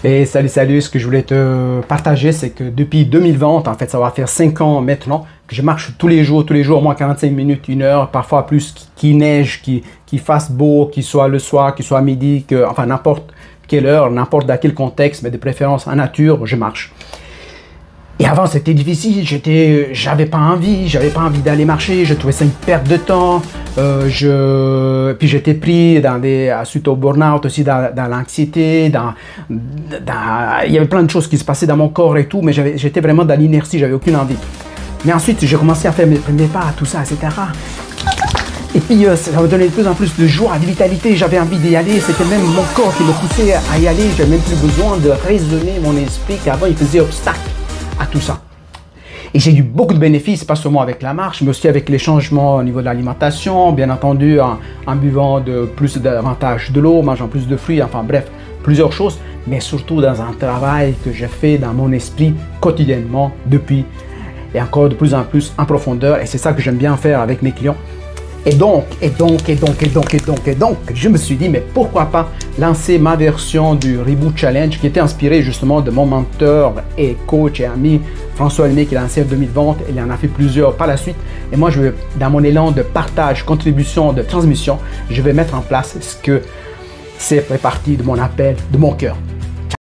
Et salut, ce que je voulais te partager, c'est que depuis 2020, en fait, ça va faire 5 ans maintenant, que je marche tous les jours, au moins 45 minutes, 1 heure, parfois plus, qu'il neige, qu'il fasse beau, qu'il soit le soir, qu'il soit à midi, enfin n'importe quelle heure, n'importe dans quel contexte, mais de préférence en nature, je marche. Et avant, c'était difficile, j'avais pas envie d'aller marcher, je trouvais ça une perte de temps. Puis j'étais pris suite au burn-out aussi, dans l'anxiété, il y avait plein de choses qui se passaient dans mon corps et tout, mais j'étais vraiment dans l'inertie, j'avais aucune envie. Mais ensuite, j'ai commencé à faire mes premiers pas, tout ça, etc. Et puis, ça me donnait de plus en plus de joie, de vitalité, j'avais envie d'y aller, c'était même mon corps qui me poussait à y aller, j'avais même plus besoin de raisonner mon esprit, qu'avant il faisait obstacle à tout ça. Et j'ai eu beaucoup de bénéfices, pas seulement avec la marche, mais aussi avec les changements au niveau de l'alimentation, bien entendu en buvant davantage de l'eau, mangeant plus de fruits, enfin bref, plusieurs choses, mais surtout dans un travail que j'ai fait dans mon esprit quotidiennement depuis, et encore de plus en plus en profondeur, et c'est ça que j'aime bien faire avec mes clients. Et donc, je me suis dit, mais pourquoi pas lancer ma version du Reboot Challenge qui était inspiré justement de mon mentor et coach et ami François Lemay qui l'a lancé en 2020. Il en a fait plusieurs par la suite. Et moi, dans mon élan de partage, contribution, de transmission, je vais mettre en place ce que c'est fait partie de mon appel, de mon cœur.